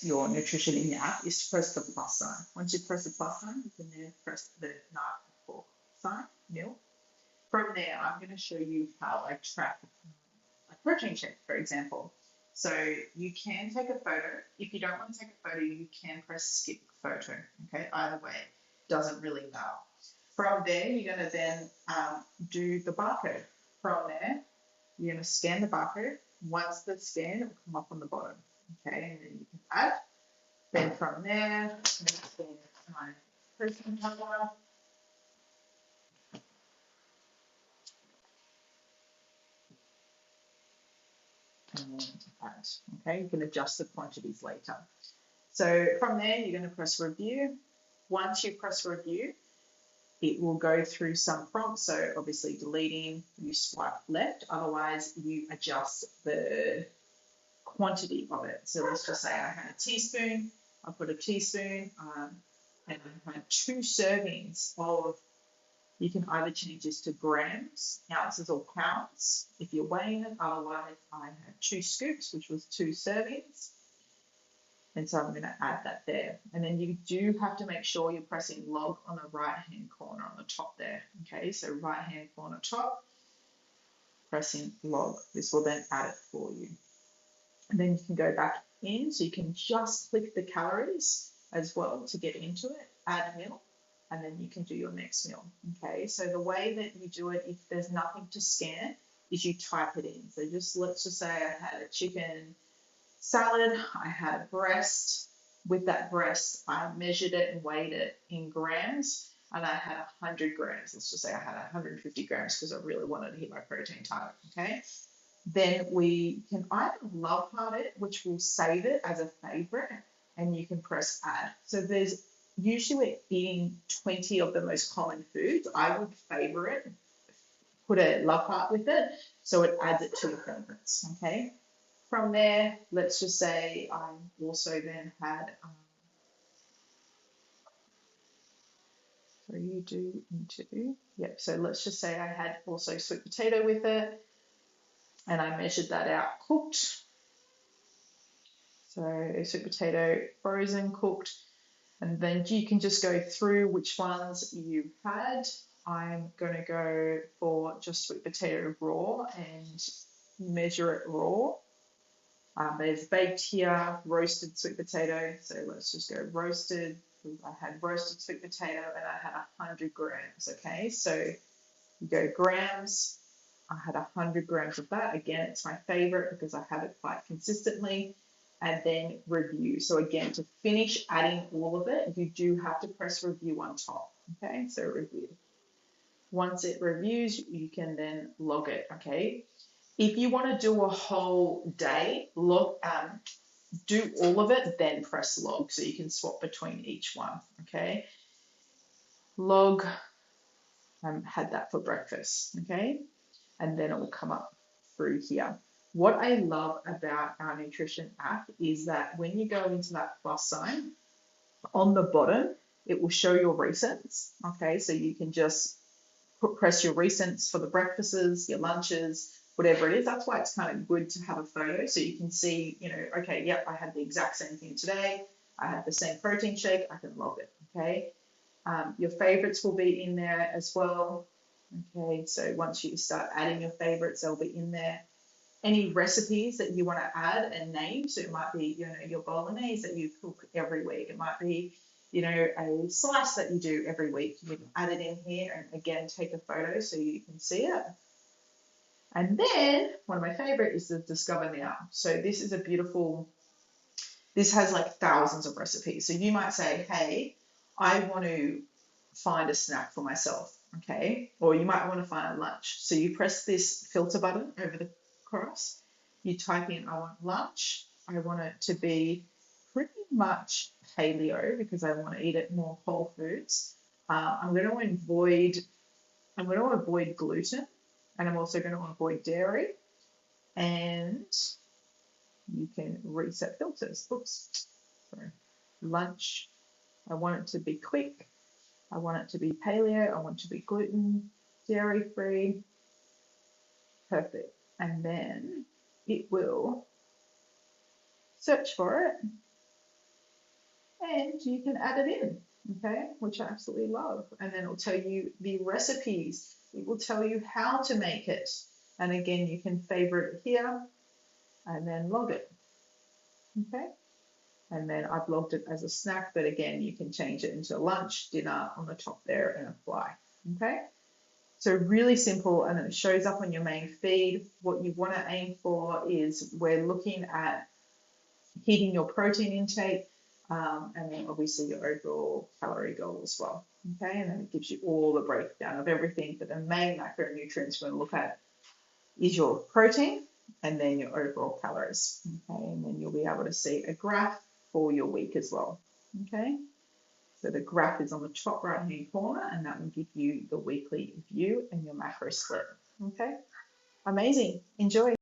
your nutrition in your app is to press the plus sign. Once you press the plus sign, you can then press the knife and fork sign, meal. From there, I'm going to show you how I track a protein shake, for example. So you can take a photo. If you don't want to take a photo, you can press skip photo. Okay, either way, doesn't really matter. From there, you're going to then do the barcode. From there, you're going to scan the barcode. Once the scan, it will come up on the bottom. Okay, and then you can add. Then from there, I'm going to scan my protein cover. And then add. Okay, you can adjust the quantities later. So from there, you're going to press review. Once you press review, it will go through some prompts. So obviously deleting, you swipe left. Otherwise, you adjust the quantity of it. So let's just say I had a teaspoon. I put a teaspoon and I had 2 servings of, you can either change this to grams, ounces, or pounds if you're weighing it. Otherwise, I had 2 scoops, which was 2 servings. And so I'm going to add that there. And then you do have to make sure you're pressing log on the right-hand corner on the top there. Okay, so right-hand corner top, pressing log. This will then add it for you. And then you can go back in, so you can just click the calories as well to get into it, add meal, and then you can do your next meal. Okay, so the way that you do it, if there's nothing to scan, is you type it in. So just let's just say I had a chicken salad, I had a breast. With that breast, I measured it and weighed it in grams, and I had 100 grams. Let's just say I had 150 grams because I really wanted to hit my protein target. Okay, then we can either love heart it, which will save it as a favorite, and you can press add. So there's usually we're eating 20 of the most common foods. I would favorite, put a love heart with it, so it adds it to your favorites. Okay. From there, let's just say I also then had, so you do into, yep, so let's just say I had also sweet potato with it, and I measured that out cooked. So sweet potato frozen, cooked, and then you can just go through which ones you had. I'm going to go for just sweet potato raw and measure it raw. There's baked here, roasted sweet potato. So let's just go roasted. I had roasted sweet potato and I had 100 grams. Okay, so you go grams. I had 100 grams of that. Again, it's my favorite because I have it quite consistently. And then review. So again, to finish adding all of it, you do have to press review on top. Okay, so review. Once it reviews, you can then log it. Okay. If you want to do a whole day, do all of it, then press log, so you can swap between each one. Okay, log, had that for breakfast. Okay, and then it will come up through here. What I love about our nutrition app is that when you go into that plus sign, on the bottom, it will show your recents. Okay, so you can just press your recents for the breakfasts, your lunches, whatever it is. That's why it's kind of good to have a photo, so you can see, you know, okay, yep, I had the exact same thing today. I had the same protein shake. I can log it. Okay, your favorites will be in there as well. Okay, so once you start adding your favorites, they'll be in there. Any recipes that you want to add and name, so it might be, you know, your bolognese that you cook every week. It might be, you know, a slice that you do every week. You can add it in here and again take a photo so you can see it. And then one of my favorite is the Discover Now. So this is a beautiful, this has like thousands of recipes. So you might say, hey, I want to find a snack for myself. Okay, or you might want to find a lunch. So you press this filter button over the cross, you type in, I want lunch. I want it to be pretty much paleo because I want to eat it more whole foods. I'm going to avoid gluten, and I'm also going to avoid dairy. And you can reset filters. Oops, sorry. Lunch. I want it to be quick. I want it to be paleo. I want it to be gluten, dairy free. Perfect. And then it will search for it. and you can add it in, okay, which I absolutely love. And then it'll tell you the recipes. It will tell you how to make it. And again, you can favorite it here and then log it, okay? And then I've logged it as a snack, but again, you can change it into lunch, dinner on the top there and apply, okay? So really simple, and then it shows up on your main feed. What you want to aim for is we're looking at hitting your protein intake, and then obviously your overall calorie goal as well. Okay, and then it gives you all the breakdown of everything, but the main macronutrients we're going to look at is your protein and then your overall calories. Okay, and then you'll be able to see a graph for your week as well. Okay, so the graph is on the top right hand corner, and that will give you the weekly view and your macro split. Okay, amazing. Enjoy.